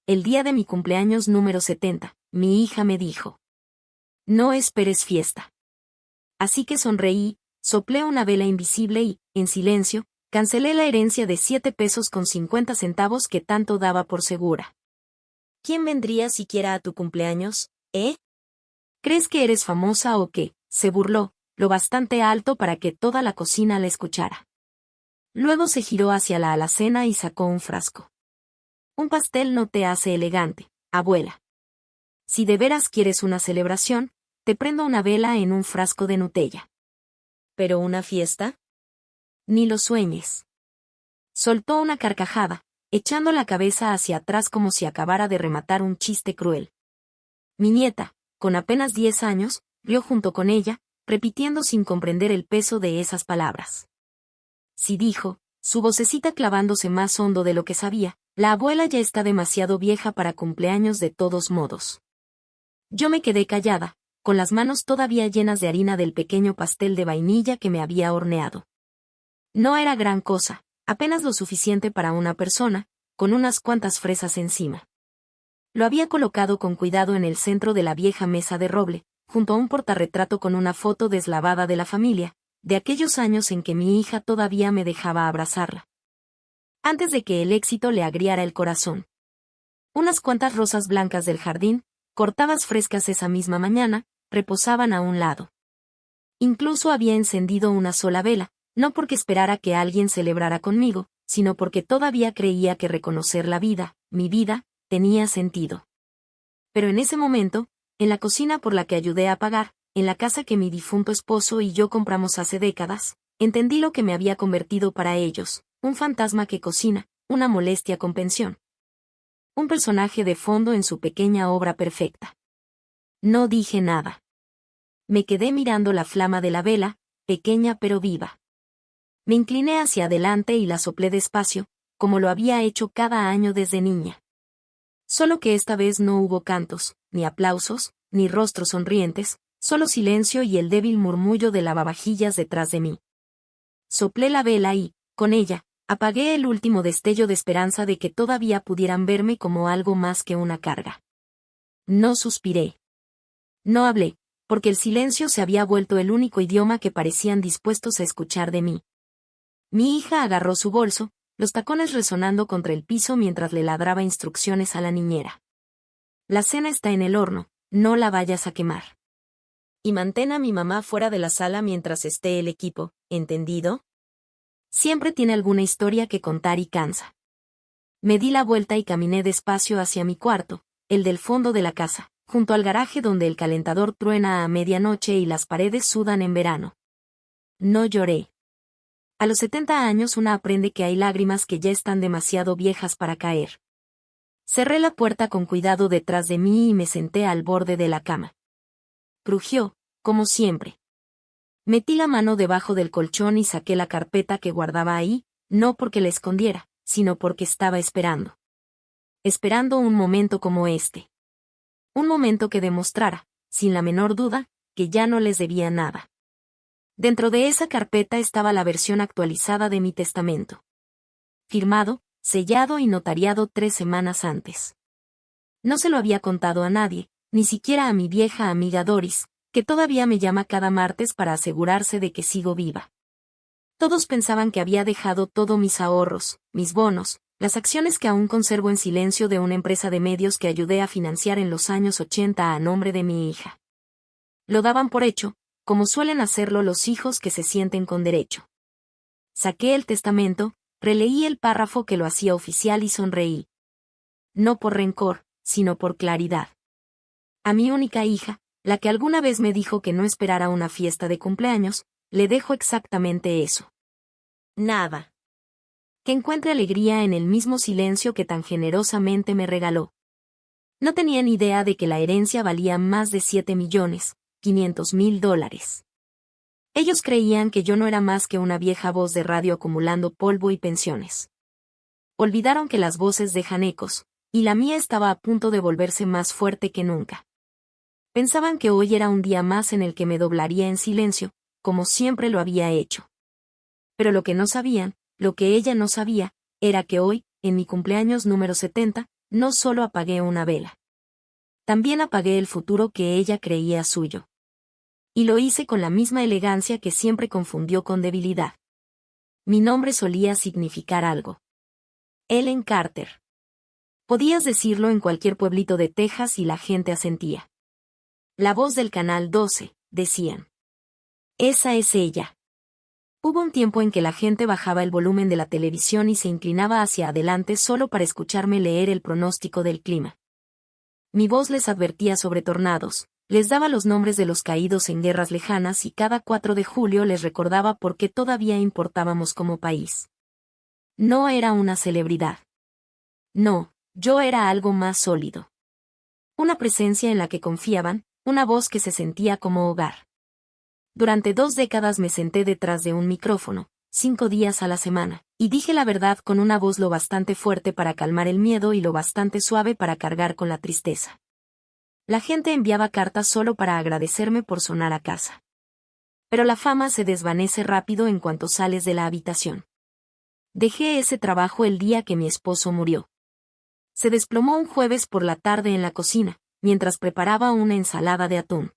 el día de mi cumpleaños número 70, mi hija me dijo: no esperes fiesta. Así que sonreí, soplé una vela invisible y, en silencio, cancelé la herencia de 7 pesos con 50 centavos que tanto daba por segura. ¿Quién vendría siquiera a tu cumpleaños, eh? ¿Crees que eres famosa o qué? Se burló, lo bastante alto para que toda la cocina la escuchara. Luego se giró hacia la alacena y sacó un frasco. Un pastel no te hace elegante, abuela. Si de veras quieres una celebración, te prendo una vela en un frasco de Nutella. ¿Pero una fiesta? Ni lo sueñes. Soltó una carcajada, echando la cabeza hacia atrás como si acabara de rematar un chiste cruel. Mi nieta, con apenas 10 años, rió junto con ella, repitiendo sin comprender el peso de esas palabras. Sí, dijo, su vocecita clavándose más hondo de lo que sabía, la abuela ya está demasiado vieja para cumpleaños de todos modos. Yo me quedé callada, con las manos todavía llenas de harina del pequeño pastel de vainilla que me había horneado. No era gran cosa, apenas lo suficiente para una persona, con unas cuantas fresas encima. Lo había colocado con cuidado en el centro de la vieja mesa de roble, junto a un portarretrato con una foto deslavada de la familia, de aquellos años en que mi hija todavía me dejaba abrazarla. Antes de que el éxito le agriara el corazón. Unas cuantas rosas blancas del jardín, cortadas frescas esa misma mañana, reposaban a un lado. Incluso había encendido una sola vela, no porque esperara que alguien celebrara conmigo, sino porque todavía creía que reconocer la vida, mi vida, tenía sentido. Pero en ese momento, en la cocina por la que ayudé a pagar, en la casa que mi difunto esposo y yo compramos hace décadas, entendí lo que me había convertido para ellos, un fantasma que cocina, una molestia con pensión. Un personaje de fondo en su pequeña obra perfecta. No dije nada. Me quedé mirando la flama de la vela, pequeña pero viva. Me incliné hacia adelante y la soplé despacio, como lo había hecho cada año desde niña. Solo que esta vez no hubo cantos, ni aplausos, ni rostros sonrientes, solo silencio y el débil murmullo de lavavajillas detrás de mí. Soplé la vela y, con ella, apagué el último destello de esperanza de que todavía pudieran verme como algo más que una carga. No suspiré. No hablé, porque el silencio se había vuelto el único idioma que parecían dispuestos a escuchar de mí. Mi hija agarró su bolso, los tacones resonando contra el piso mientras le ladraba instrucciones a la niñera. La cena está en el horno, no la vayas a quemar. Y mantén a mi mamá fuera de la sala mientras esté el equipo, ¿entendido? Siempre tiene alguna historia que contar y cansa. Me di la vuelta y caminé despacio hacia mi cuarto, el del fondo de la casa, junto al garaje donde el calentador truena a medianoche y las paredes sudan en verano. No lloré. A los 70 años una aprende que hay lágrimas que ya están demasiado viejas para caer. Cerré la puerta con cuidado detrás de mí y me senté al borde de la cama. Crujió, como siempre. Metí la mano debajo del colchón y saqué la carpeta que guardaba ahí, no porque la escondiera, sino porque estaba esperando. Esperando un momento como este. Un momento que demostrara, sin la menor duda, que ya no les debía nada. Dentro de esa carpeta estaba la versión actualizada de mi testamento. Firmado, sellado y notariado 3 semanas antes. No se lo había contado a nadie, ni siquiera a mi vieja amiga Doris, que todavía me llama cada martes para asegurarse de que sigo viva. Todos pensaban que había dejado todos mis ahorros, mis bonos, las acciones que aún conservo en silencio de una empresa de medios que ayudé a financiar en los años 80 a nombre de mi hija. Lo daban por hecho, como suelen hacerlo los hijos que se sienten con derecho. Saqué el testamento, releí el párrafo que lo hacía oficial y sonreí. No por rencor, sino por claridad. A mi única hija, la que alguna vez me dijo que no esperara una fiesta de cumpleaños, le dejo exactamente eso. Nada. Que encuentre alegría en el mismo silencio que tan generosamente me regaló. No tenía ni idea de que la herencia valía más de $7.500.000. Ellos creían que yo no era más que una vieja voz de radio acumulando polvo y pensiones. Olvidaron que las voces dejan ecos, y la mía estaba a punto de volverse más fuerte que nunca. Pensaban que hoy era un día más en el que me doblaría en silencio, como siempre lo había hecho. Pero lo que no sabían, lo que ella no sabía, era que hoy, en mi cumpleaños número 70, no solo apagué una vela. También apagué el futuro que ella creía suyo. Y lo hice con la misma elegancia que siempre confundió con debilidad. Mi nombre solía significar algo. Ellen Carter. Podías decirlo en cualquier pueblito de Texas y la gente asentía. La voz del Canal 12, decían. Esa es ella. Hubo un tiempo en que la gente bajaba el volumen de la televisión y se inclinaba hacia adelante solo para escucharme leer el pronóstico del clima. Mi voz les advertía sobre tornados, les daba los nombres de los caídos en guerras lejanas y cada 4 de julio les recordaba por qué todavía importábamos como país. No era una celebridad. No, yo era algo más sólido. Una presencia en la que confiaban, una voz que se sentía como hogar. Durante 2 décadas me senté detrás de un micrófono, 5 días a la semana, y dije la verdad con una voz lo bastante fuerte para calmar el miedo y lo bastante suave para cargar con la tristeza. La gente enviaba cartas solo para agradecerme por sonar a casa. Pero la fama se desvanece rápido en cuanto sales de la habitación. Dejé ese trabajo el día que mi esposo murió. Se desplomó un jueves por la tarde en la cocina, mientras preparaba una ensalada de atún.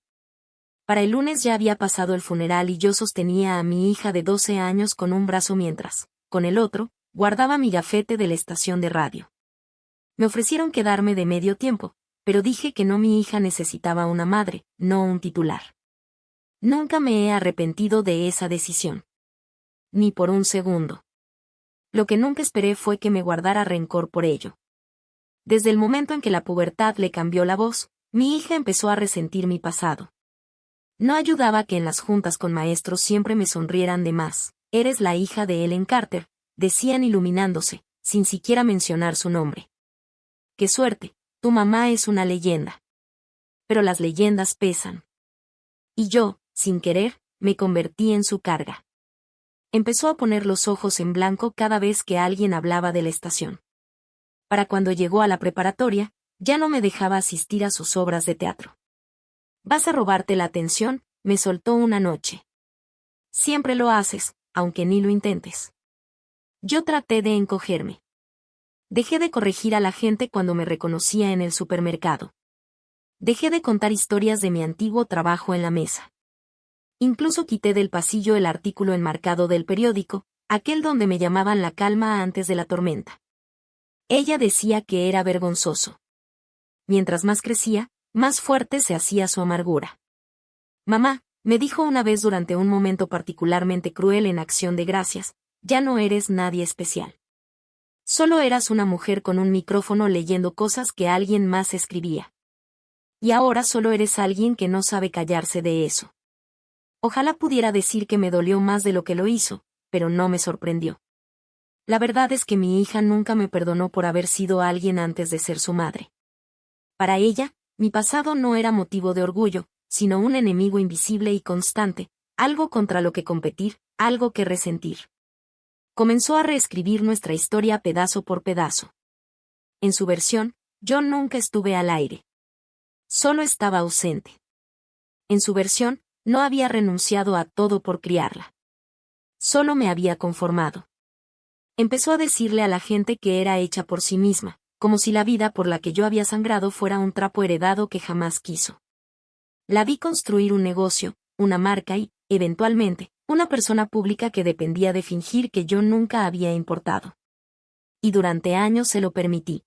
Para el lunes ya había pasado el funeral y yo sostenía a mi hija de 12 años con un brazo mientras, con el otro, guardaba mi gafete de la estación de radio. Me ofrecieron quedarme de medio tiempo, pero dije que no, mi hija necesitaba una madre, no un titular. Nunca me he arrepentido de esa decisión. Ni por un segundo. Lo que nunca esperé fue que me guardara rencor por ello. Desde el momento en que la pubertad le cambió la voz, mi hija empezó a resentir mi pasado. No ayudaba que en las juntas con maestros siempre me sonrieran de más. Eres la hija de Ellen Carter, decían iluminándose, sin siquiera mencionar su nombre. ¡Qué suerte! Tu mamá es una leyenda. Pero las leyendas pesan. Y yo, sin querer, me convertí en su carga. Empezó a poner los ojos en blanco cada vez que alguien hablaba de la estación. Para cuando llegó a la preparatoria, ya no me dejaba asistir a sus obras de teatro. ¿Vas a robarte la atención?, me soltó una noche. Siempre lo haces, aunque ni lo intentes. Yo traté de encogerme. Dejé de corregir a la gente cuando me reconocía en el supermercado. Dejé de contar historias de mi antiguo trabajo en la mesa. Incluso quité del pasillo el artículo enmarcado del periódico, aquel donde me llamaban la calma antes de la tormenta. Ella decía que era vergonzoso. Mientras más crecía, más fuerte se hacía su amargura. Mamá, me dijo una vez durante un momento particularmente cruel en Acción de Gracias, ya no eres nadie especial. Solo eras una mujer con un micrófono leyendo cosas que alguien más escribía. Y ahora solo eres alguien que no sabe callarse de eso. Ojalá pudiera decir que me dolió más de lo que lo hizo, pero no me sorprendió. La verdad es que mi hija nunca me perdonó por haber sido alguien antes de ser su madre. Para ella, mi pasado no era motivo de orgullo, sino un enemigo invisible y constante, algo contra lo que competir, algo que resentir. Comenzó a reescribir nuestra historia pedazo por pedazo. En su versión, yo nunca estuve al aire. Solo estaba ausente. En su versión, no había renunciado a todo por criarla. Solo me había conformado. Empezó a decirle a la gente que era hecha por sí misma, como si la vida por la que yo había sangrado fuera un trapo heredado que jamás quiso. La vi construir un negocio, una marca y, eventualmente, una persona pública que dependía de fingir que yo nunca había importado. Y durante años se lo permití.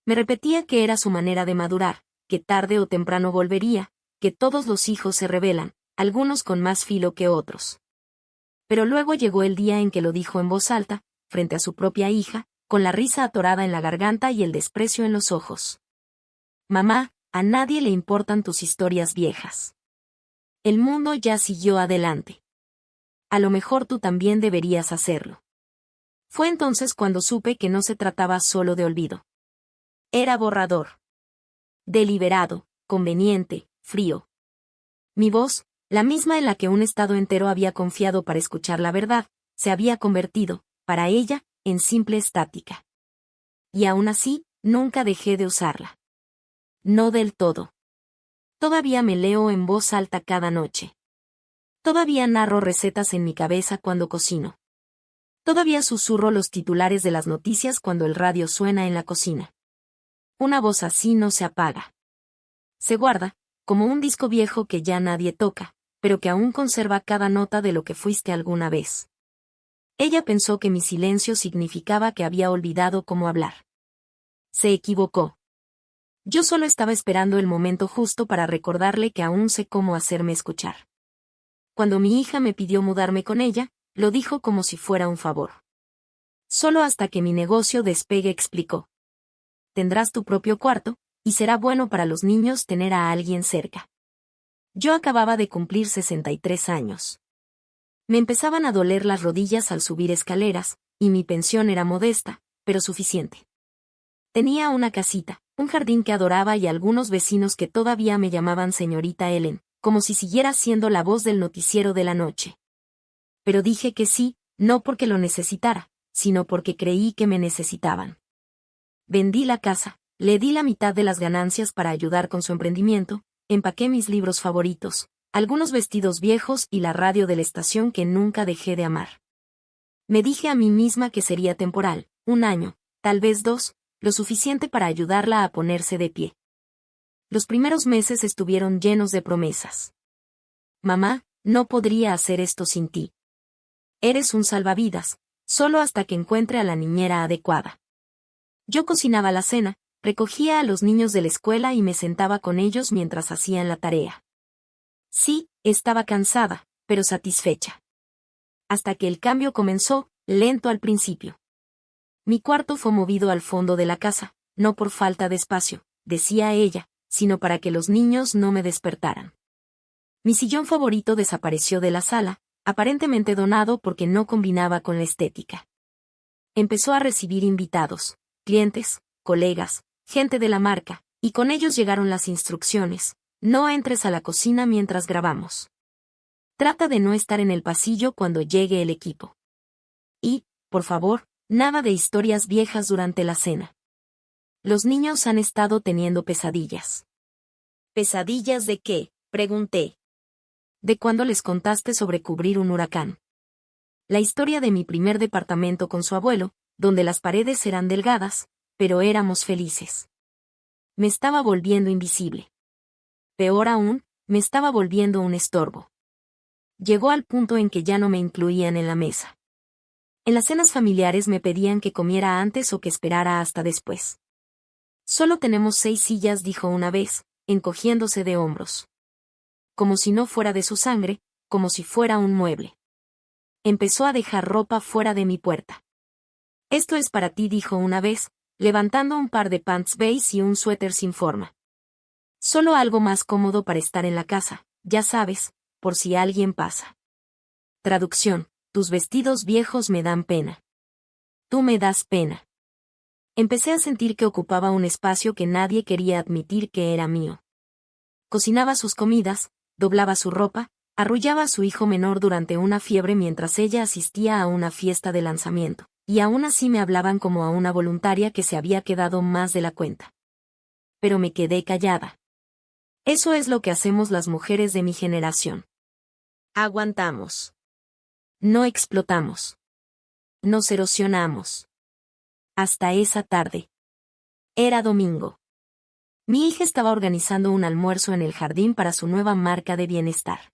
Me repetía que era su manera de madurar, que tarde o temprano volvería, que todos los hijos se rebelan, algunos con más filo que otros. Pero luego llegó el día en que lo dijo en voz alta, frente a su propia hija, con la risa atorada en la garganta y el desprecio en los ojos. Mamá, a nadie le importan tus historias viejas. El mundo ya siguió adelante. A lo mejor tú también deberías hacerlo. Fue entonces cuando supe que no se trataba solo de olvido. Era borrador. Deliberado, conveniente, frío. Mi voz, la misma en la que un estado entero había confiado para escuchar la verdad, se había convertido, para ella, en simple estática. Y aún así, nunca dejé de usarla. No del todo. Todavía me leo en voz alta cada noche. Todavía narro recetas en mi cabeza cuando cocino. Todavía susurro los titulares de las noticias cuando el radio suena en la cocina. Una voz así no se apaga. Se guarda, como un disco viejo que ya nadie toca, pero que aún conserva cada nota de lo que fuiste alguna vez. Ella pensó que mi silencio significaba que había olvidado cómo hablar. Se equivocó. Yo solo estaba esperando el momento justo para recordarle que aún sé cómo hacerme escuchar. Cuando mi hija me pidió mudarme con ella, lo dijo como si fuera un favor. Solo hasta que mi negocio despegue explicó. Tendrás tu propio cuarto, y será bueno para los niños tener a alguien cerca. Yo acababa de cumplir 63 años. Me empezaban a doler las rodillas al subir escaleras, y mi pensión era modesta, pero suficiente. Tenía una casita, un jardín que adoraba y algunos vecinos que todavía me llamaban señorita Ellen, como si siguiera siendo la voz del noticiero de la noche. Pero dije que sí, no porque lo necesitara, sino porque creí que me necesitaban. Vendí la casa, le di la mitad de las ganancias para ayudar con su emprendimiento, empaqué mis libros favoritos, algunos vestidos viejos y la radio de la estación que nunca dejé de amar. Me dije a mí misma que sería temporal, 1 año, tal vez 2, lo suficiente para ayudarla a ponerse de pie. Los primeros meses estuvieron llenos de promesas. Mamá, no podría hacer esto sin ti. Eres un salvavidas, solo hasta que encuentre a la niñera adecuada. Yo cocinaba la cena, recogía a los niños de la escuela y me sentaba con ellos mientras hacían la tarea. Sí, estaba cansada, pero satisfecha. Hasta que el cambio comenzó, lento al principio. Mi cuarto fue movido al fondo de la casa, no por falta de espacio, decía ella, sino para que los niños no me despertaran. Mi sillón favorito desapareció de la sala, aparentemente donado porque no combinaba con la estética. Empezó a recibir invitados, clientes, colegas, gente de la marca, y con ellos llegaron las instrucciones: no entres a la cocina mientras grabamos. Trata de no estar en el pasillo cuando llegue el equipo. Y, por favor, nada de historias viejas durante la cena. Los niños han estado teniendo pesadillas. ¿Pesadillas de qué?, pregunté. De cuando les contaste sobre cubrir un huracán. La historia de mi primer departamento con su abuelo, donde las paredes eran delgadas, pero éramos felices. Me estaba volviendo invisible. Peor aún, me estaba volviendo un estorbo. Llegó al punto en que ya no me incluían en la mesa. En las cenas familiares me pedían que comiera antes o que esperara hasta después. Solo tenemos 6 sillas, dijo una vez, encogiéndose de hombros. Como si no fuera de su sangre, como si fuera un mueble. Empezó a dejar ropa fuera de mi puerta. Esto es para ti, dijo una vez, levantando un par de pants beige y un suéter sin forma. Solo algo más cómodo para estar en la casa, ya sabes, por si alguien pasa. Traducción: tus vestidos viejos me dan pena. Tú me das pena. Empecé a sentir que ocupaba un espacio que nadie quería admitir que era mío. Cocinaba sus comidas, doblaba su ropa, arrullaba a su hijo menor durante una fiebre mientras ella asistía a una fiesta de lanzamiento, y aún así me hablaban como a una voluntaria que se había quedado más de la cuenta. Pero me quedé callada. Eso es lo que hacemos las mujeres de mi generación. Aguantamos. No explotamos. Nos erosionamos. Hasta esa tarde. Era domingo. Mi hija estaba organizando un almuerzo en el jardín para su nueva marca de bienestar.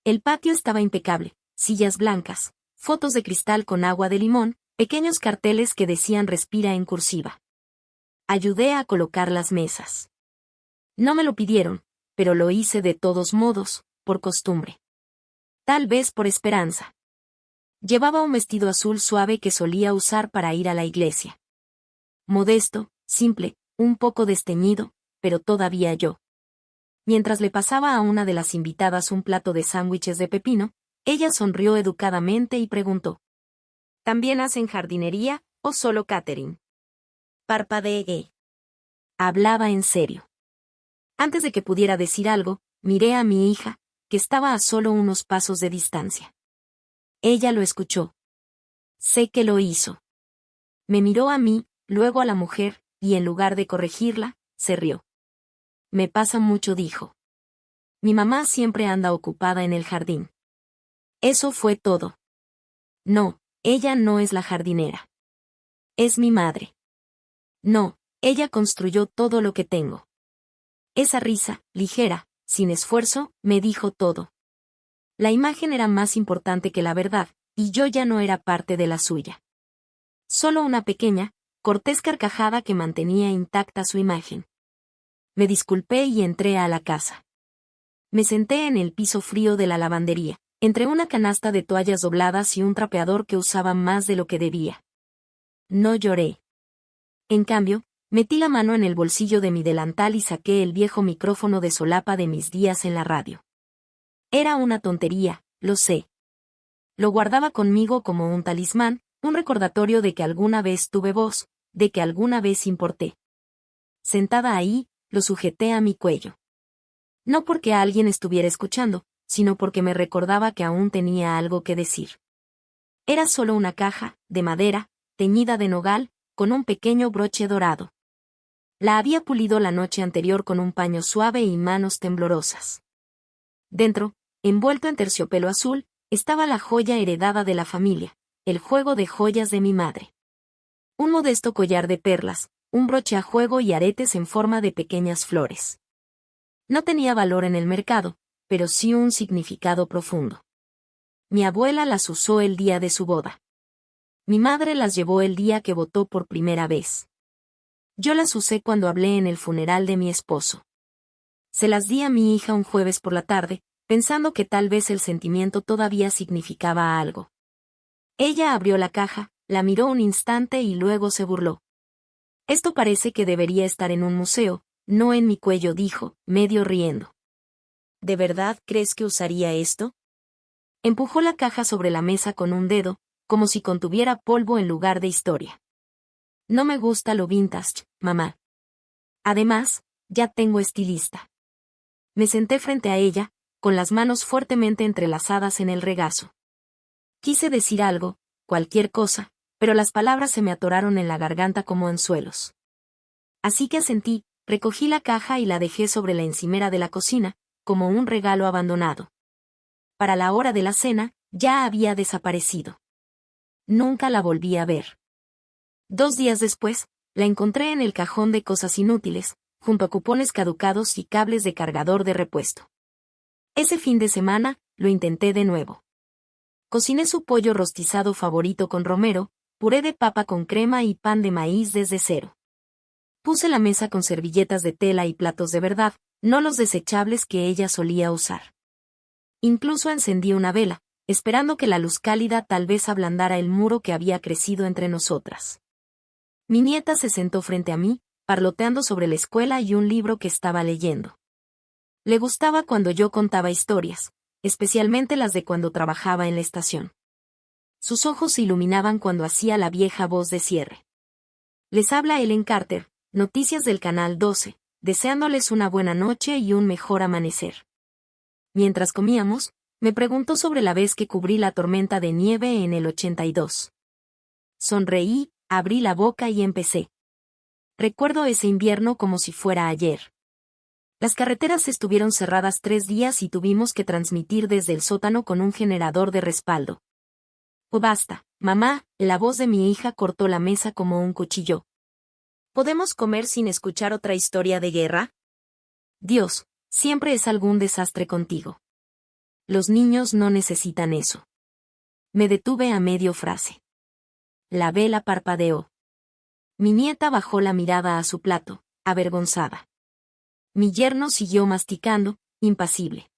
El patio estaba impecable, sillas blancas, fotos de cristal con agua de limón, pequeños carteles que decían respira en cursiva. Ayudé a colocar las mesas. No me lo pidieron, pero lo hice de todos modos, por costumbre. Tal vez por esperanza. Llevaba un vestido azul suave que solía usar para ir a la iglesia. Modesto, simple, un poco desteñido, pero todavía yo. Mientras le pasaba a una de las invitadas un plato de sándwiches de pepino, ella sonrió educadamente y preguntó: ¿también hacen jardinería, o solo catering? Parpadeé. Hablaba en serio. Antes de que pudiera decir algo, miré a mi hija, que estaba a solo unos pasos de distancia. Ella lo escuchó. Sé que lo hizo. Me miró a mí, luego a la mujer, y en lugar de corregirla, se rió. Me pasa mucho, dijo. Mi mamá siempre anda ocupada en el jardín. Eso fue todo. No, ella no es la jardinera. Es mi madre. No, Ella construyó todo lo que tengo. Esa risa, ligera, sin esfuerzo, me dijo todo. La imagen era más importante que la verdad, y yo ya no era parte de la suya. Solo una pequeña, cortés carcajada que mantenía intacta su imagen. Me disculpé y entré a la casa. Me senté en el piso frío de la lavandería, entre una canasta de toallas dobladas y un trapeador que usaba más de lo que debía. No lloré. En cambio, metí la mano en el bolsillo de mi delantal y saqué el viejo micrófono de solapa de mis días en la radio. Era una tontería, lo sé. Lo guardaba conmigo como un talismán, un recordatorio de que alguna vez tuve voz, de que alguna vez importé. Sentada ahí, lo sujeté a mi cuello. No porque alguien estuviera escuchando, sino porque me recordaba que aún tenía algo que decir. Era solo una caja, de madera, teñida de nogal, con un pequeño broche dorado. La había pulido la noche anterior con un paño suave y manos temblorosas. Dentro, envuelto en terciopelo azul, estaba la joya heredada de la familia, el juego de joyas de mi madre. Un modesto collar de perlas, un broche a juego y aretes en forma de pequeñas flores. No tenía valor en el mercado, pero sí un significado profundo. Mi abuela las usó el día de su boda. Mi madre las llevó el día que votó por primera vez. Yo las usé cuando hablé en el funeral de mi esposo. Se las di a mi hija un jueves por la tarde, pensando que tal vez el sentimiento todavía significaba algo. Ella abrió la caja, la miró un instante y luego se burló. Esto parece que debería estar en un museo, no en mi cuello, dijo, medio riendo. ¿De verdad crees que usaría esto? Empujó la caja sobre la mesa con un dedo, como si contuviera polvo en lugar de historia. No me gusta lo vintage, mamá. Además, ya tengo estilista. Me senté frente a ella, con las manos fuertemente entrelazadas en el regazo. Quise decir algo, cualquier cosa, pero las palabras se me atoraron en la garganta como anzuelos. Así que asentí, recogí la caja y la dejé sobre la encimera de la cocina, como un regalo abandonado. Para la hora de la cena, ya había desaparecido. Nunca la volví a ver. 2 días después, la encontré en el cajón de cosas inútiles, junto a cupones caducados y cables de cargador de repuesto. Ese fin de semana, lo intenté de nuevo. Cociné su pollo rostizado favorito con romero, puré de papa con crema y pan de maíz desde cero. Puse la mesa con servilletas de tela y platos de verdad, no los desechables que ella solía usar. Incluso encendí una vela, esperando que la luz cálida tal vez ablandara el muro que había crecido entre nosotras. Mi nieta se sentó frente a mí, parloteando sobre la escuela y un libro que estaba leyendo. Le gustaba cuando yo contaba historias, especialmente las de cuando trabajaba en la estación. Sus ojos se iluminaban cuando hacía la vieja voz de cierre. Les habla Ellen Carter, noticias del Canal 12, deseándoles una buena noche y un mejor amanecer. Mientras comíamos, me preguntó sobre la vez que cubrí la tormenta de nieve en el 82. Sonreí, abrí la boca y empecé. Recuerdo ese invierno como si fuera ayer. Las carreteras estuvieron cerradas 3 días y tuvimos que transmitir desde el sótano con un generador de respaldo. Oh, basta, mamá, la voz de mi hija cortó la mesa como un cuchillo. ¿Podemos comer sin escuchar otra historia de guerra? Dios, siempre es algún desastre contigo. Los niños no necesitan eso. Me detuve a medio frase. La vela parpadeó. Mi nieta bajó la mirada a su plato, avergonzada. Mi yerno siguió masticando, impasible.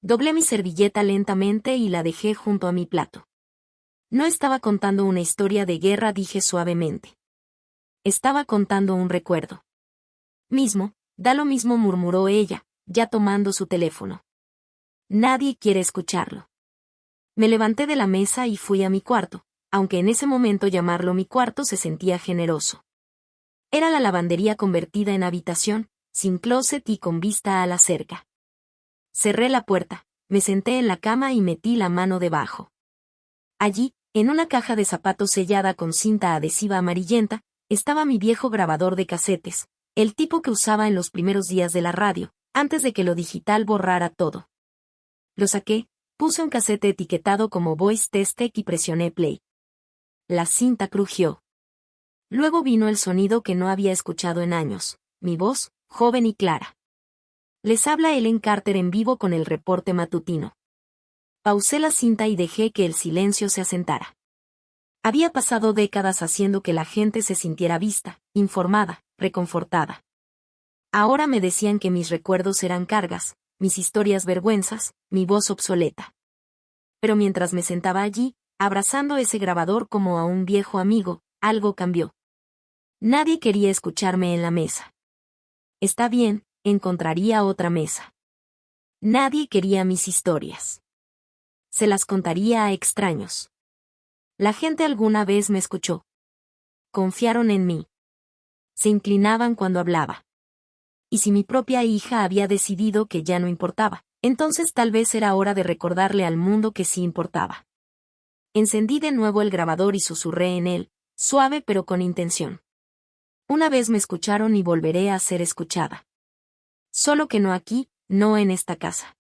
Doblé mi servilleta lentamente y la dejé junto a mi plato. No estaba contando una historia de guerra, dije suavemente. Estaba contando un recuerdo. Da lo mismo, murmuró ella, ya tomando su teléfono. Nadie quiere escucharlo. Me levanté de la mesa y fui a mi cuarto, aunque en ese momento llamarlo mi cuarto se sentía generoso. Era la lavandería convertida en habitación, sin closet y con vista a la cerca. Cerré la puerta, me senté en la cama y metí la mano debajo. Allí, en una caja de zapatos sellada con cinta adhesiva amarillenta, estaba mi viejo grabador de casetes, el tipo que usaba en los primeros días de la radio, antes de que lo digital borrara todo. Lo saqué, puse un casete etiquetado como Voice Test Tech y presioné play. La cinta crujió. Luego vino el sonido que no había escuchado en años, mi voz, joven y clara. Les habla Ellen Carter en vivo con el reporte matutino. Pausé la cinta y dejé que el silencio se asentara. Había pasado décadas haciendo que la gente se sintiera vista, informada, reconfortada. Ahora me decían que mis recuerdos eran cargas, mis historias vergüenzas, mi voz obsoleta. Pero mientras me sentaba allí, abrazando ese grabador como a un viejo amigo, algo cambió. Nadie quería escucharme en la mesa. Está bien, encontraría otra mesa. Nadie quería mis historias. Se las contaría a extraños. La gente alguna vez me escuchó. Confiaron en mí. Se inclinaban cuando hablaba. Y si mi propia hija había decidido que ya no importaba, entonces tal vez era hora de recordarle al mundo que sí importaba. Encendí de nuevo el grabador y susurré en él, suave pero con intención. Una vez me escucharon y volveré a ser escuchada. Solo que no aquí, no en esta casa.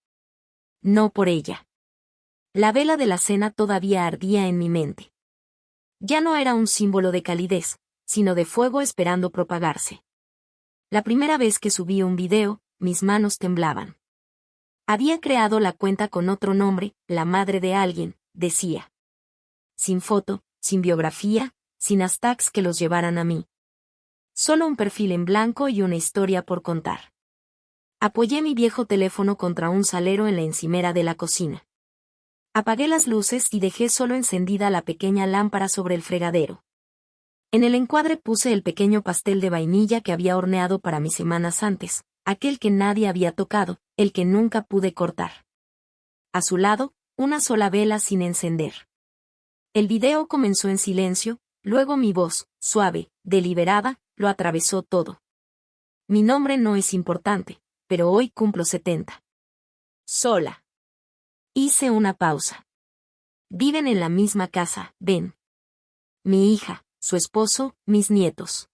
No por ella. La vela de la cena todavía ardía en mi mente. Ya no era un símbolo de calidez, sino de fuego esperando propagarse. La primera vez que subí un video, mis manos temblaban. Había creado la cuenta con otro nombre, la madre de alguien, decía. Sin foto, sin biografía, sin hashtags que los llevaran a mí. Solo un perfil en blanco y una historia por contar. Apoyé mi viejo teléfono contra un salero en la encimera de la cocina. Apagué las luces y dejé solo encendida la pequeña lámpara sobre el fregadero. En el encuadre puse el pequeño pastel de vainilla que había horneado para mí semanas antes, aquel que nadie había tocado, el que nunca pude cortar. A su lado, una sola vela sin encender. El video comenzó en silencio, luego mi voz, suave, deliberada, lo atravesó todo. Mi nombre no es importante, pero hoy cumplo 70. Sola. Hice una pausa. Viven en la misma casa, ven. Mi hija, su esposo, mis nietos.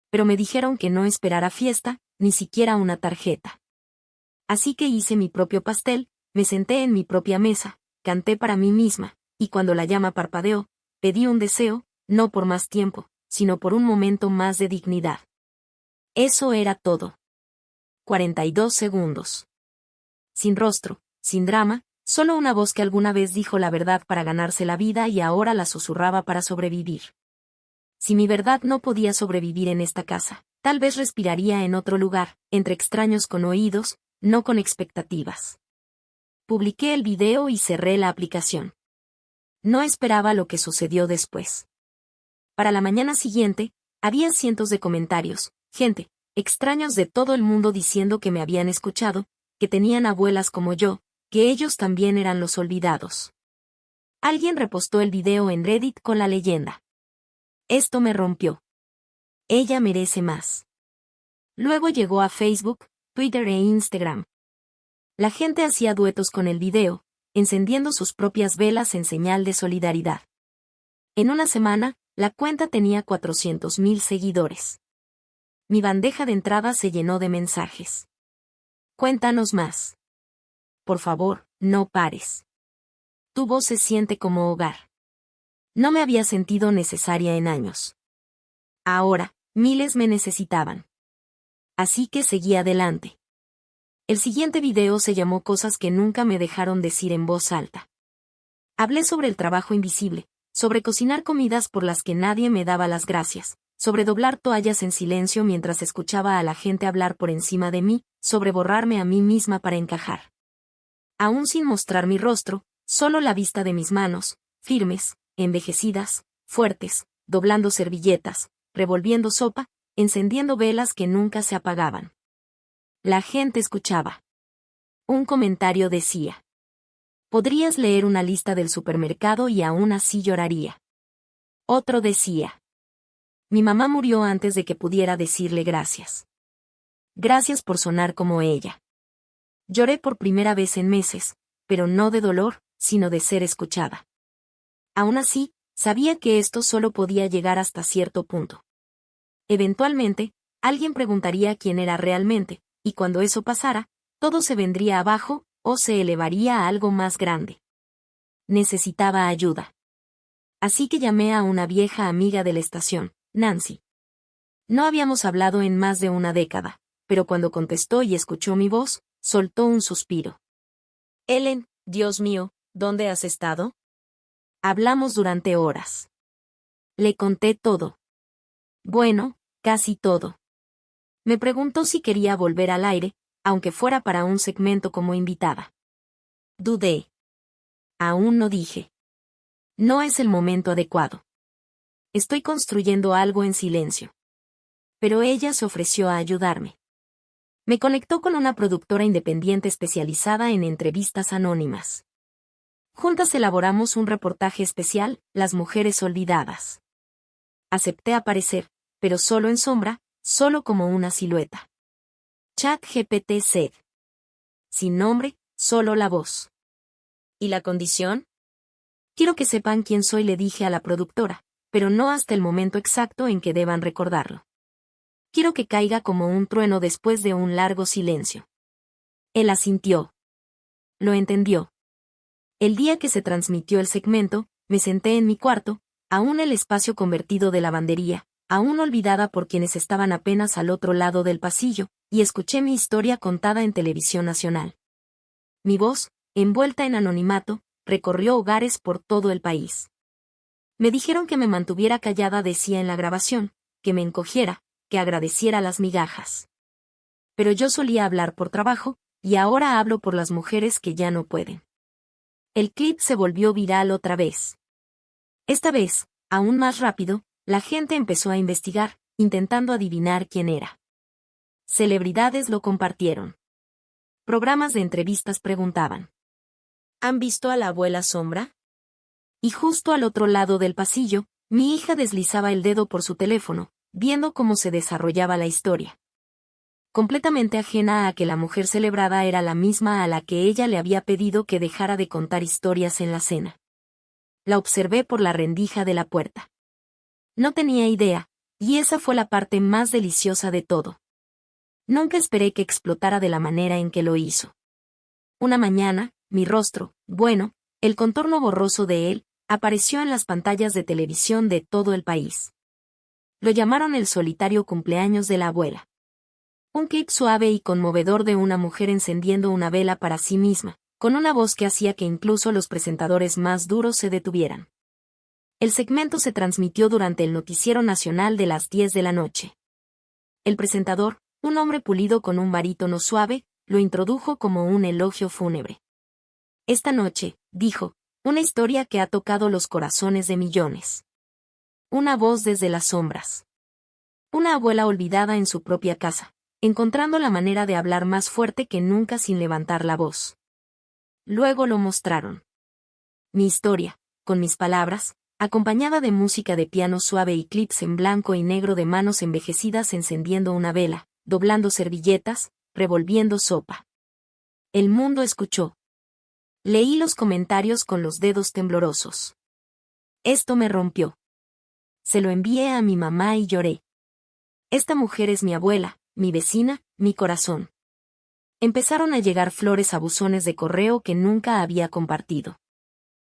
Pero me dijeron que no esperara fiesta, ni siquiera una tarjeta. Así que hice mi propio pastel, me senté en mi propia mesa, canté para mí misma, y cuando la llama parpadeó, pedí un deseo, no por más tiempo, sino por un momento más de dignidad. Eso era todo. 42 segundos. Sin rostro, sin drama, solo una voz que alguna vez dijo la verdad para ganarse la vida y ahora la susurraba para sobrevivir. Si mi verdad no podía sobrevivir en esta casa, tal vez respiraría en otro lugar, entre extraños con oídos, no con expectativas. Publiqué el video y cerré la aplicación. No esperaba lo que sucedió después. Para la mañana siguiente, había cientos de comentarios, gente, extraños de todo el mundo diciendo que me habían escuchado, que tenían abuelas como yo, que ellos también eran los olvidados. Alguien repostó el video en Reddit con la leyenda. Esto me rompió. Ella merece más. Luego llegó a Facebook, Twitter e Instagram. La gente hacía duetos con el video, encendiendo sus propias velas en señal de solidaridad. En una semana, la cuenta tenía 400.000 seguidores. Mi bandeja de entrada se llenó de mensajes. Cuéntanos más. Por favor, no pares. Tu voz se siente como hogar. No me había sentido necesaria en años. Ahora, miles me necesitaban. Así que seguí adelante. El siguiente video se llamó Cosas que nunca me dejaron decir en voz alta. Hablé sobre el trabajo invisible, sobre cocinar comidas por las que nadie me daba las gracias, sobre doblar toallas en silencio mientras escuchaba a la gente hablar por encima de mí, sobre borrarme a mí misma para encajar. Aún sin mostrar mi rostro, solo la vista de mis manos, firmes, envejecidas, fuertes, doblando servilletas, revolviendo sopa, encendiendo velas que nunca se apagaban. La gente escuchaba. Un comentario decía: podrías leer una lista del supermercado y aún así lloraría. Otro decía: mi mamá murió antes de que pudiera decirle gracias. Gracias por sonar como ella. Lloré por primera vez en meses, pero no de dolor, sino de ser escuchada. Aún así, sabía que esto solo podía llegar hasta cierto punto. Eventualmente, alguien preguntaría quién era realmente, y cuando eso pasara, todo se vendría abajo, o se elevaría a algo más grande. Necesitaba ayuda. Así que llamé a una vieja amiga de la estación, Nancy. No habíamos hablado en más de una década, pero cuando contestó y escuchó mi voz, soltó un suspiro. Ellen, Dios mío, ¿dónde has estado? Hablamos durante horas. Le conté todo. Bueno, casi todo. Me preguntó si quería volver al aire, aunque fuera para un segmento como invitada. Dudé. Aún no dije. No es el momento adecuado. Estoy construyendo algo en silencio. Pero ella se ofreció a ayudarme. Me conectó con una productora independiente especializada en entrevistas anónimas. Juntas elaboramos un reportaje especial, Las mujeres olvidadas. Acepté aparecer, pero solo en sombra, solo como una silueta. ChatGPT said. Sin nombre, solo la voz. ¿Y la condición? Quiero que sepan quién soy, le dije a la productora, pero no hasta el momento exacto en que deban recordarlo. Quiero que caiga como un trueno después de un largo silencio. Él asintió. Lo entendió. El día que se transmitió el segmento, me senté en mi cuarto, aún el espacio convertido de lavandería, aún olvidada por quienes estaban apenas al otro lado del pasillo, y escuché mi historia contada en televisión nacional. Mi voz, envuelta en anonimato, recorrió hogares por todo el país. Me dijeron que me mantuviera callada, decía en la grabación, que me encogiera, que agradeciera las migajas. Pero yo solía hablar por trabajo, y ahora hablo por las mujeres que ya no pueden. El clip se volvió viral otra vez. Esta vez, aún más rápido, la gente empezó a investigar, intentando adivinar quién era. Celebridades lo compartieron. Programas de entrevistas preguntaban: ¿han visto a la abuela Sombra? Y justo al otro lado del pasillo, mi hija deslizaba el dedo por su teléfono, viendo cómo se desarrollaba la historia. Completamente ajena a que la mujer celebrada era la misma a la que ella le había pedido que dejara de contar historias en la cena. La observé por la rendija de la puerta. No tenía idea, y esa fue la parte más deliciosa de todo. Nunca esperé que explotara de la manera en que lo hizo. Una mañana, mi rostro, bueno, el contorno borroso de él, apareció en las pantallas de televisión de todo el país. Lo llamaron el solitario cumpleaños de la abuela. Un clip suave y conmovedor de una mujer encendiendo una vela para sí misma, con una voz que hacía que incluso los presentadores más duros se detuvieran. El segmento se transmitió durante el noticiero nacional de las 10 de la noche. El presentador, un hombre pulido con un barítono suave, lo introdujo como un elogio fúnebre. Esta noche, dijo, una historia que ha tocado los corazones de millones. Una voz desde las sombras. Una abuela olvidada en su propia casa, encontrando la manera de hablar más fuerte que nunca sin levantar la voz. Luego lo mostraron. Mi historia, con mis palabras, acompañada de música de piano suave y clips en blanco y negro de manos envejecidas encendiendo una vela, doblando servilletas, revolviendo sopa. El mundo escuchó. Leí los comentarios con los dedos temblorosos. Esto me rompió. Se lo envié a mi mamá y lloré. Esta mujer es mi abuela, mi vecina, mi corazón. Empezaron a llegar flores a buzones de correo que nunca había compartido.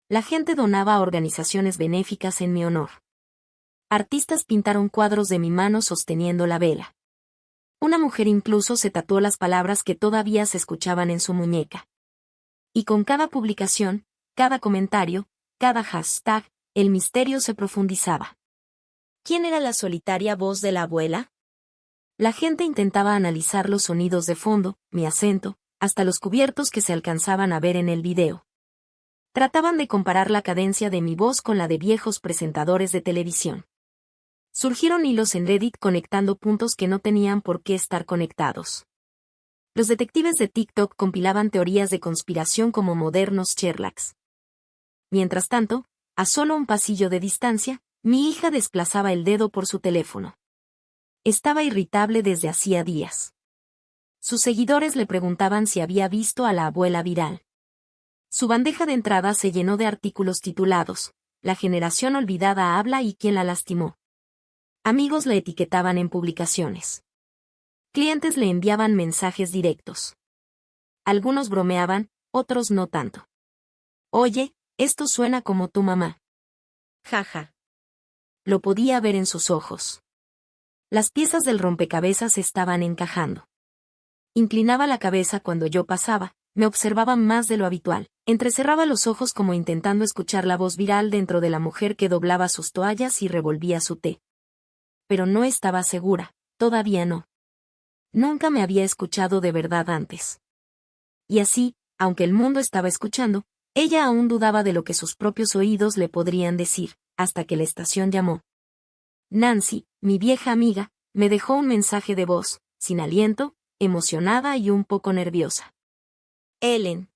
La gente donaba a organizaciones benéficas en mi honor. Artistas pintaron cuadros de mi mano sosteniendo la vela. Una mujer incluso se tatuó las palabras que todavía se escuchaban en su muñeca. Y con cada publicación, cada comentario, cada hashtag, el misterio se profundizaba. ¿Quién era la solitaria voz de la abuela? La gente intentaba analizar los sonidos de fondo, mi acento, hasta los cubiertos que se alcanzaban a ver en el video. Trataban de comparar la cadencia de mi voz con la de viejos presentadores de televisión. Surgieron hilos en Reddit conectando puntos que no tenían por qué estar conectados. Los detectives de TikTok compilaban teorías de conspiración como modernos Sherlocks. Mientras tanto, a solo un pasillo de distancia, mi hija desplazaba el dedo por su teléfono. Estaba irritable desde hacía días. Sus seguidores le preguntaban si había visto a la abuela viral. Su bandeja de entrada se llenó de artículos titulados: La generación olvidada habla y quién la lastimó. Amigos la etiquetaban en publicaciones. Clientes le enviaban mensajes directos. Algunos bromeaban, otros no tanto. Oye, esto suena como tu mamá. Jaja. lo podía ver en sus ojos. Las piezas del rompecabezas estaban encajando. Inclinaba la cabeza cuando yo pasaba, me observaba más de lo habitual, entrecerraba los ojos como intentando escuchar la voz viral dentro de la mujer que doblaba sus toallas y revolvía su té. Pero no estaba segura, todavía no. Nunca me había escuchado de verdad antes. Y así, aunque el mundo estaba escuchando, ella aún dudaba de lo que sus propios oídos le podrían decir, hasta que la estación llamó. Nancy, mi vieja amiga, me dejó un mensaje de voz, sin aliento, emocionada y un poco nerviosa. Ellen.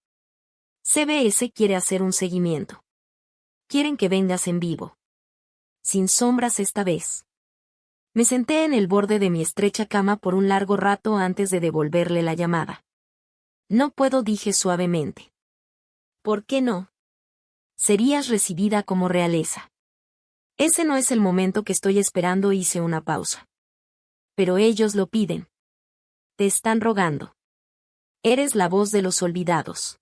CBS quiere hacer un seguimiento. Quieren que vengas en vivo. Sin sombras esta vez. Me senté en el borde de mi estrecha cama por un largo rato antes de devolverle la llamada. No puedo, dije suavemente. ¿Por qué no? Serías recibida como realeza. Ese no es el momento que estoy esperando, hice una pausa. Pero ellos lo piden. Te están rogando. Eres la voz de los olvidados.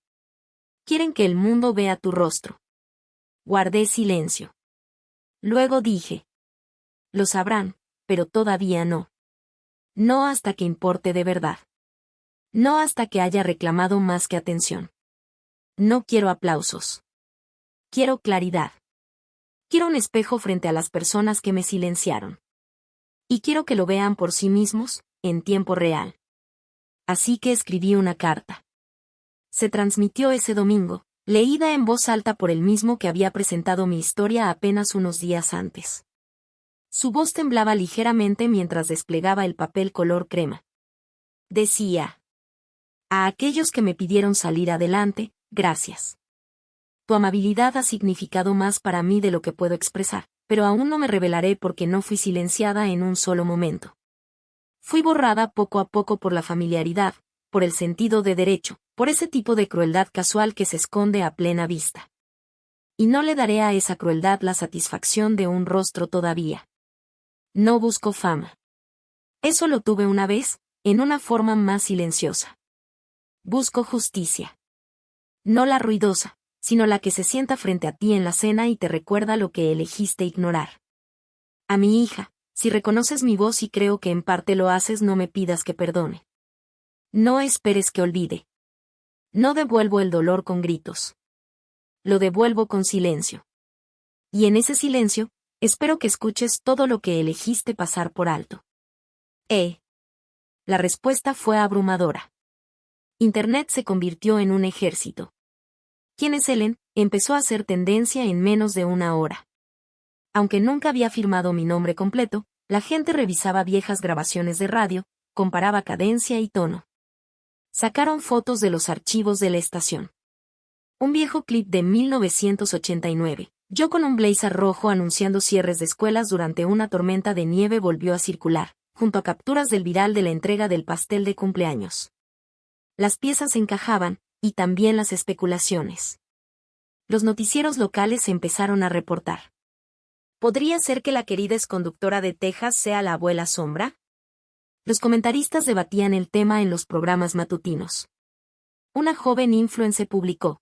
Quieren que el mundo vea tu rostro. Guardé silencio. Luego dije. Lo sabrán, pero todavía no. No hasta que importe de verdad. No hasta que haya reclamado más que atención. No quiero aplausos. Quiero claridad. Quiero un espejo frente a las personas que me silenciaron. Y quiero que lo vean por sí mismos, en tiempo real. Así que escribí una carta. Se transmitió ese domingo, leída en voz alta por el mismo que había presentado mi historia apenas unos días antes. Su voz temblaba ligeramente mientras desplegaba el papel color crema. Decía: a aquellos que me pidieron salir adelante, gracias. Tu amabilidad ha significado más para mí de lo que puedo expresar, pero aún no me revelaré porque no fui silenciada en un solo momento. Fui borrada poco a poco por la familiaridad, por el sentido de derecho, por ese tipo de crueldad casual que se esconde a plena vista. Y no le daré a esa crueldad la satisfacción de un rostro todavía. No busco fama. Eso lo tuve una vez, en una forma más silenciosa. Busco justicia. No la ruidosa, sino la que se sienta frente a ti en la cena y te recuerda lo que elegiste ignorar. A mi hija, si reconoces mi voz y creo que en parte lo haces, no me pidas que perdone. No esperes que olvide. No devuelvo el dolor con gritos. Lo devuelvo con silencio. Y en ese silencio, espero que escuches todo lo que elegiste pasar por alto. La respuesta fue abrumadora. Internet se convirtió en un ejército. ¿Quién es Ellen? Empezó a hacer tendencia en menos de una hora. Aunque nunca había firmado mi nombre completo, la gente revisaba viejas grabaciones de radio, comparaba cadencia y tono. Sacaron fotos de los archivos de la estación. Un viejo clip de 1989, yo con un blazer rojo anunciando cierres de escuelas durante una tormenta de nieve, volvió a circular, junto a capturas del viral de la entrega del pastel de cumpleaños. Las piezas encajaban, y también las especulaciones. Los noticieros locales empezaron a reportar. ¿Podría ser que la querida exconductora de Texas sea la abuela Sombra? Los comentaristas debatían el tema en los programas matutinos. Una joven influencer publicó: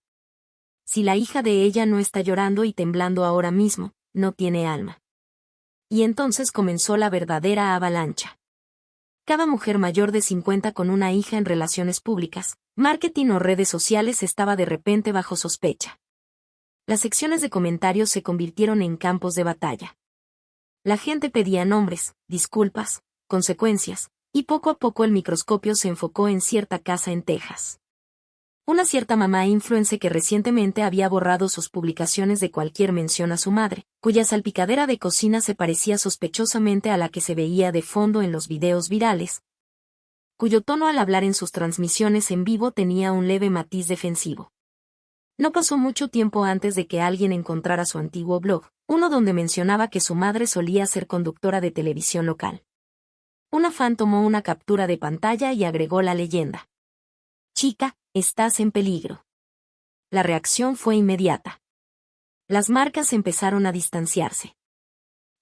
si la hija de ella no está llorando y temblando ahora mismo, no tiene alma. Y entonces comenzó la verdadera avalancha. Cada mujer mayor de 50 con una hija en relaciones públicas, marketing o redes sociales estaba de repente bajo sospecha. Las secciones de comentarios se convirtieron en campos de batalla. La gente pedía nombres, disculpas, consecuencias, y poco a poco el microscopio se enfocó en cierta casa en Texas. Una cierta mamá influencer que recientemente había borrado sus publicaciones de cualquier mención a su madre, cuya salpicadera de cocina se parecía sospechosamente a la que se veía de fondo en los videos virales, cuyo tono al hablar en sus transmisiones en vivo tenía un leve matiz defensivo. No pasó mucho tiempo antes de que alguien encontrara su antiguo blog, uno donde mencionaba que su madre solía ser conductora de televisión local. Una fan tomó una captura de pantalla y agregó la leyenda: chica, estás en peligro. La reacción fue inmediata. Las marcas empezaron a distanciarse.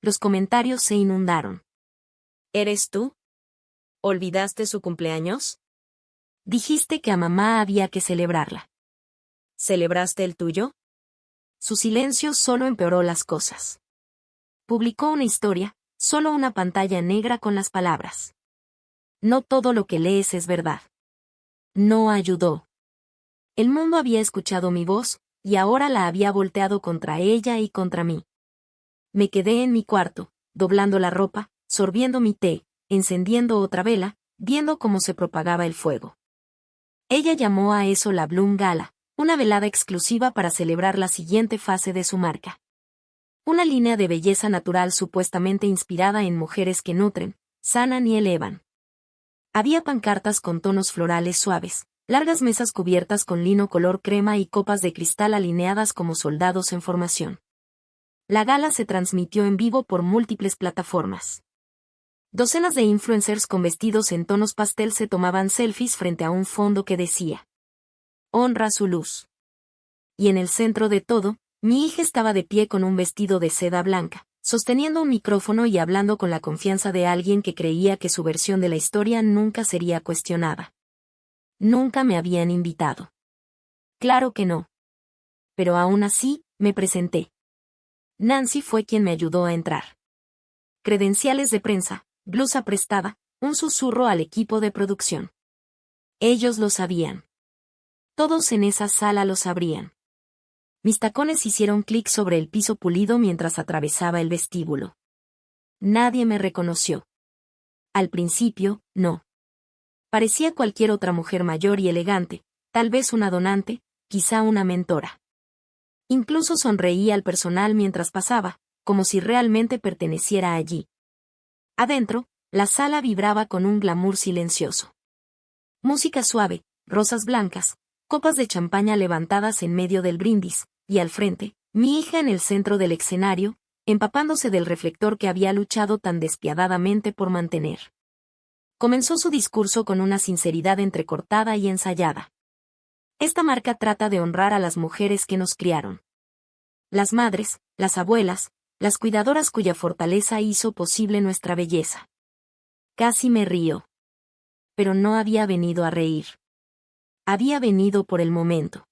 Los comentarios se inundaron. ¿Eres tú? ¿Olvidaste su cumpleaños? Dijiste que a mamá había que celebrarla. ¿Celebraste el tuyo? Su silencio solo empeoró las cosas. publicó una historia, solo una pantalla negra con las palabras: no todo lo que lees es verdad. No ayudó. El mundo había escuchado mi voz, y ahora la había volteado contra ella y contra mí. Me quedé en mi cuarto, doblando la ropa, sorbiendo mi té, encendiendo otra vela, viendo cómo se propagaba el fuego. Ella llamó a eso la Bloom Gala, una velada exclusiva para celebrar la siguiente fase de su marca. Una línea de belleza natural supuestamente inspirada en mujeres que nutren, sanan y elevan. Había pancartas con tonos florales suaves, largas mesas cubiertas con lino color crema y copas de cristal alineadas como soldados en formación. La gala se transmitió en vivo por múltiples plataformas. Docenas de influencers con vestidos en tonos pastel se tomaban selfies frente a un fondo que decía: honra su luz. Y en el centro de todo, mi hija estaba de pie con un vestido de seda blanca, sosteniendo un micrófono y hablando con la confianza de alguien que creía que su versión de la historia nunca sería cuestionada. Nunca me habían invitado. Claro que no. Pero aún así, me presenté. Nancy fue quien me ayudó a entrar. Credenciales de prensa, blusa prestada, un susurro al equipo de producción. Ellos lo sabían. Todos en esa sala lo sabrían. Mis tacones hicieron clic sobre el piso pulido mientras atravesaba el vestíbulo. Nadie me reconoció. Al principio, no. Parecía cualquier otra mujer mayor y elegante, tal vez una donante, quizá una mentora. Incluso sonreí al personal mientras pasaba, como si realmente perteneciera allí. Adentro, la sala vibraba con un glamour silencioso. Música suave, rosas blancas, copas de champaña levantadas en medio del brindis, y al frente, mi hija en el centro del escenario, empapándose del reflector que había luchado tan despiadadamente por mantener. Comenzó su discurso con una sinceridad entrecortada y ensayada. Esta marca trata de honrar a las mujeres que nos criaron. Las madres, las abuelas, las cuidadoras cuya fortaleza hizo posible nuestra belleza. Casi me río. Pero no había venido a reír. Había venido por el momento.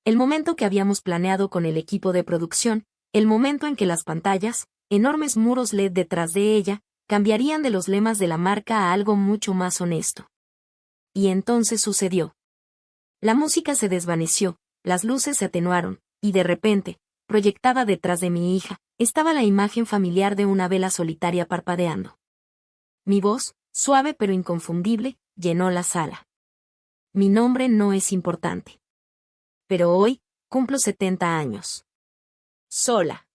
El momento que habíamos planeado con el equipo de producción, el momento en que las pantallas, enormes muros LED detrás de ella, cambiarían de los lemas de la marca a algo mucho más honesto. Y entonces sucedió. La música se desvaneció, las luces se atenuaron, y de repente, proyectada detrás de mi hija, estaba la imagen familiar de una vela solitaria parpadeando. Mi voz, suave pero inconfundible, llenó la sala. Mi nombre no es importante. Pero hoy, cumplo 70 años. Sola.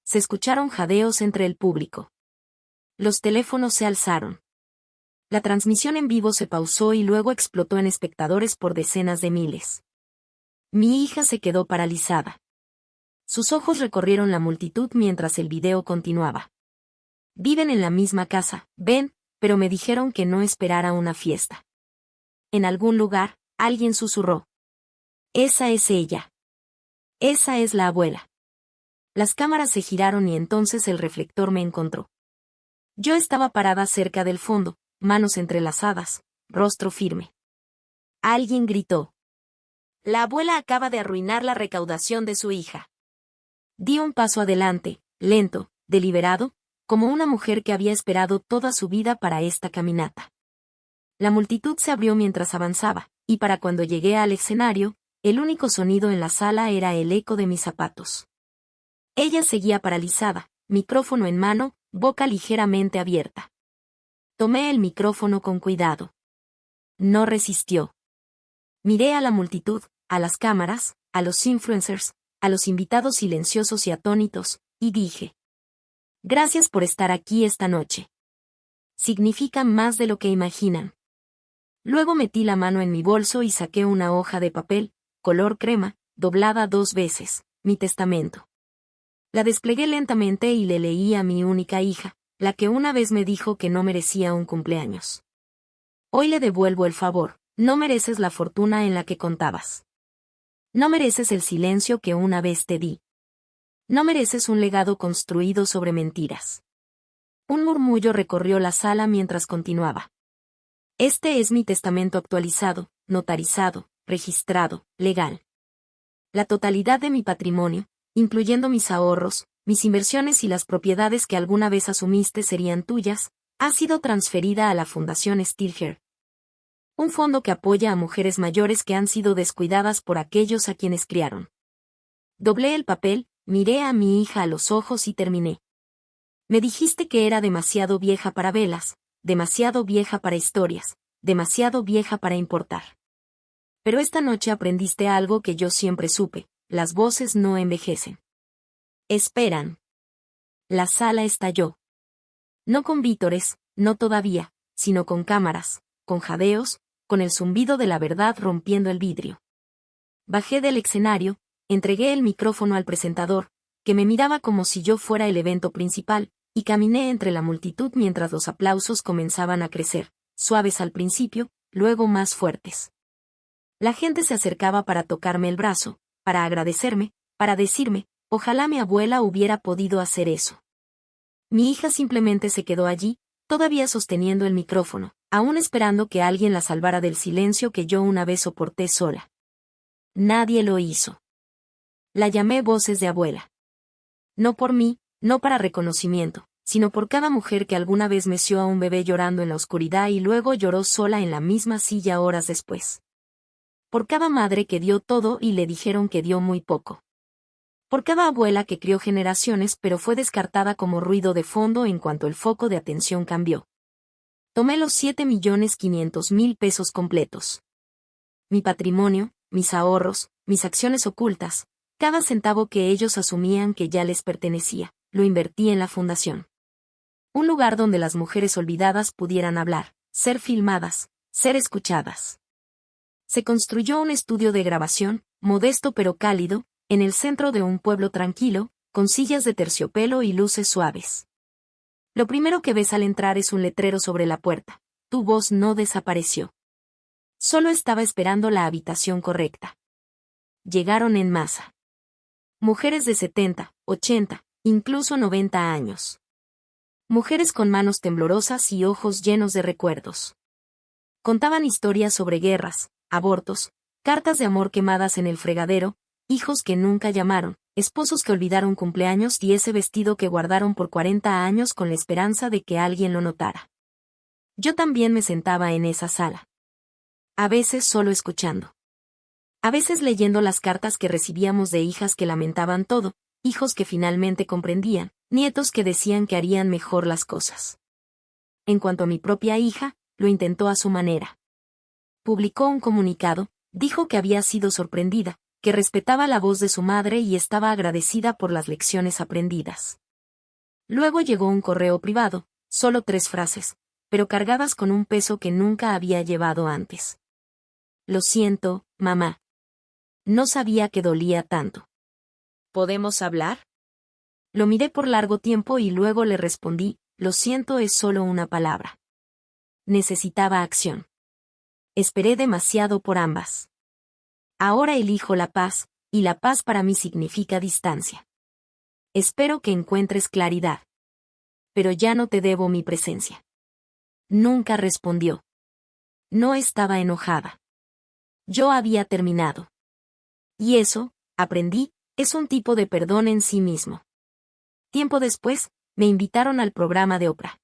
Se escucharon jadeos entre el público. Los teléfonos se alzaron. La transmisión en vivo se pausó y luego explotó en espectadores por decenas de miles. Mi hija se quedó paralizada. Sus ojos recorrieron la multitud mientras el video continuaba. Viven en la misma casa, ven, pero me dijeron que no esperara una fiesta. En algún lugar, alguien susurró: esa es ella. Esa es la abuela. Las cámaras se giraron y entonces el reflector me encontró. Yo estaba parada cerca del fondo, manos entrelazadas, rostro firme. Alguien gritó: la abuela acaba de arruinar la recaudación de su hija. Di un paso adelante, lento, deliberado, como una mujer que había esperado toda su vida para esta caminata. La multitud se abrió mientras avanzaba, y para cuando llegué al escenario, el único sonido en la sala era el eco de mis zapatos. Ella seguía paralizada, micrófono en mano, boca ligeramente abierta. Tomé el micrófono con cuidado. No resistió. Miré a la multitud, a las cámaras, a los influencers, a los invitados silenciosos y atónitos, y dije: gracias por estar aquí esta noche. Significa más de lo que imaginan. Luego metí la mano en mi bolso y saqué una hoja de papel, color crema, doblada 2 veces, mi testamento. La desplegué lentamente y le leí a mi única hija, la que una vez me dijo que no merecía un cumpleaños. Hoy le devuelvo el favor, no mereces la fortuna en la que contabas. No mereces el silencio que una vez te di. No mereces un legado construido sobre mentiras. Un murmullo recorrió la sala mientras continuaba. Este es mi testamento actualizado, notarizado, registrado, legal. La totalidad de mi patrimonio, incluyendo mis ahorros, mis inversiones y las propiedades que alguna vez asumiste serían tuyas, ha sido transferida a la Fundación Stilger. Un fondo que apoya a mujeres mayores que han sido descuidadas por aquellos a quienes criaron. Doblé el papel, miré a mi hija a los ojos y terminé. Me dijiste que era demasiado vieja para velas, demasiado vieja para historias, demasiado vieja para importar. Pero esta noche aprendiste algo que yo siempre supe, las voces no envejecen. Esperan. La sala estalló. No con vítores, no todavía, sino con cámaras, con jadeos, con el zumbido de la verdad rompiendo el vidrio. Bajé del escenario, entregué el micrófono al presentador, que me miraba como si yo fuera el evento principal, y caminé entre la multitud mientras los aplausos comenzaban a crecer, suaves al principio, luego más fuertes. La gente se acercaba para tocarme el brazo, para agradecerme, para decirme, ojalá mi abuela hubiera podido hacer eso. Mi hija simplemente se quedó allí, todavía sosteniendo el micrófono, aún esperando que alguien la salvara del silencio que yo una vez soporté sola. Nadie lo hizo. La llamé voces de abuela. No por mí, no para reconocimiento, sino por cada mujer que alguna vez meció a un bebé llorando en la oscuridad y luego lloró sola en la misma silla horas después. Por cada madre que dio todo y le dijeron que dio muy poco. Por cada abuela que crió generaciones pero fue descartada como ruido de fondo en cuanto el foco de atención cambió. Tomé los 7.500.000 pesos completos. Mi patrimonio, mis ahorros, mis acciones ocultas, cada centavo que ellos asumían que ya les pertenecía, lo invertí en la fundación. Un lugar donde las mujeres olvidadas pudieran hablar, ser filmadas, ser escuchadas. Se construyó un estudio de grabación, modesto pero cálido, en el centro de un pueblo tranquilo, con sillas de terciopelo y luces suaves. Lo primero que ves al entrar es un letrero sobre la puerta. Tu voz no desapareció. Solo estaba esperando la habitación correcta. Llegaron en masa. Mujeres de 70, 80, incluso 90 años. Mujeres con manos temblorosas y ojos llenos de recuerdos. Contaban historias sobre guerras, abortos, cartas de amor quemadas en el fregadero, hijos que nunca llamaron, esposos que olvidaron cumpleaños y ese vestido que guardaron por 40 años con la esperanza de que alguien lo notara. Yo también me sentaba en esa sala. A veces solo escuchando. A veces leyendo las cartas que recibíamos de hijas que lamentaban todo, hijos que finalmente comprendían, nietos que decían que harían mejor las cosas. En cuanto a mi propia hija, lo intentó a su manera. Publicó un comunicado, dijo que había sido sorprendida, que respetaba la voz de su madre y estaba agradecida por las lecciones aprendidas. Luego llegó un correo privado, solo 3 frases, pero cargadas con un peso que nunca había llevado antes. Lo siento, mamá. No sabía que dolía tanto. ¿Podemos hablar? Lo miré por largo tiempo y luego le respondí, lo siento es solo una palabra. Necesitaba acción. Esperé demasiado por ambas. Ahora elijo la paz, y la paz para mí significa distancia. Espero que encuentres claridad. Pero ya no te debo mi presencia. Nunca respondió. No estaba enojada. Yo había terminado. Y eso, aprendí, es un tipo de perdón en sí mismo. Tiempo después, me invitaron al programa de Oprah.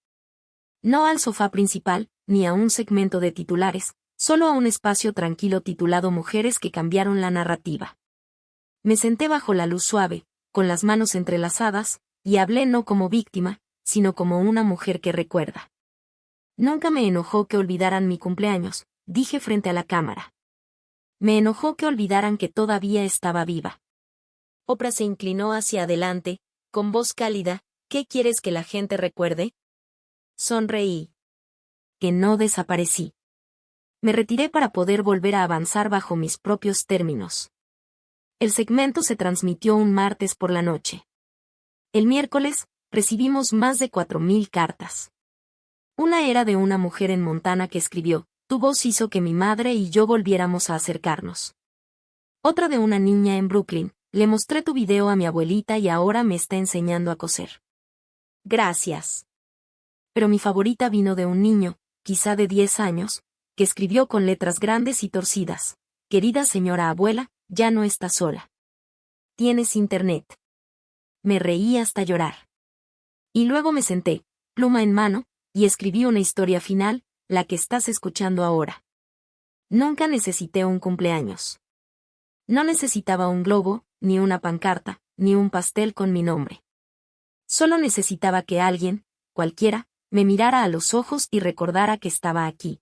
No al sofá principal, ni a un segmento de titulares, solo a un espacio tranquilo titulado Mujeres que cambiaron la narrativa. Me senté bajo la luz suave, con las manos entrelazadas, y hablé no como víctima, sino como una mujer que recuerda. Nunca me enojó que olvidaran mi cumpleaños, dije frente a la cámara. Me enojó que olvidaran que todavía estaba viva. Oprah se inclinó hacia adelante, con voz cálida, ¿qué quieres que la gente recuerde? Sonreí. Que no desaparecí. Me retiré para poder volver a avanzar bajo mis propios términos. El segmento se transmitió un martes por la noche. El miércoles, recibimos más de 4.000 cartas. Una era de una mujer en Montana que escribió, tu voz hizo que mi madre y yo volviéramos a acercarnos. Otra de una niña en Brooklyn, le mostré tu video a mi abuelita y ahora me está enseñando a coser. Gracias. Pero mi favorita vino de un niño, quizá de 10 años, que escribió con letras grandes y torcidas, querida señora abuela, ya no está sola. Tienes internet. me reí hasta llorar. Y luego me senté, pluma en mano, y escribí una historia final, la que estás escuchando ahora. Nunca necesité un cumpleaños. No necesitaba un globo, ni una pancarta, ni un pastel con mi nombre. Solo necesitaba que alguien, cualquiera, me mirara a los ojos y recordara que estaba aquí.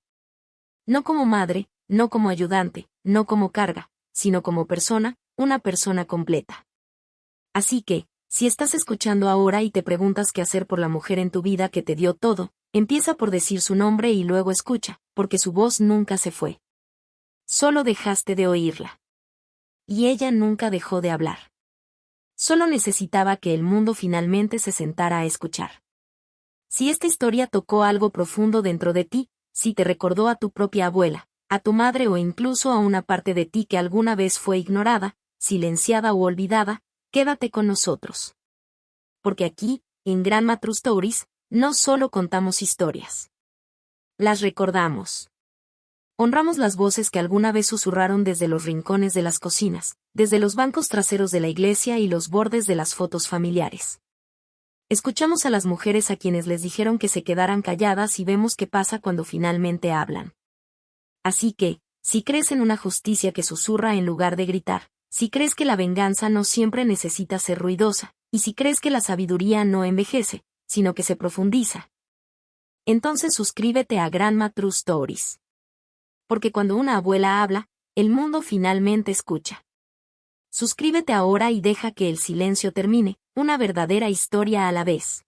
No como madre, no como ayudante, no como carga, sino como persona, una persona completa. Así que, si estás escuchando ahora y te preguntas qué hacer por la mujer en tu vida que te dio todo, empieza por decir su nombre y luego escucha, porque su voz nunca se fue. Solo dejaste de oírla. Y ella nunca dejó de hablar. Solo necesitaba que el mundo finalmente se sentara a escuchar. Si esta historia tocó algo profundo dentro de ti, si te recordó a tu propia abuela, a tu madre o incluso a una parte de ti que alguna vez fue ignorada, silenciada o olvidada, quédate con nosotros. Porque aquí, en Grandma True Stories, no solo contamos historias. Las recordamos. Honramos las voces que alguna vez susurraron desde los rincones de las cocinas, desde los bancos traseros de la iglesia y los bordes de las fotos familiares. Escuchamos a las mujeres a quienes les dijeron que se quedaran calladas y vemos qué pasa cuando finalmente hablan. Así que, si crees en una justicia que susurra en lugar de gritar, si crees que la venganza no siempre necesita ser ruidosa, y si crees que la sabiduría no envejece, sino que se profundiza, entonces suscríbete a Grandma True Stories. Porque cuando una abuela habla, el mundo finalmente escucha. Suscríbete ahora y deja que el silencio termine, una verdadera historia a la vez.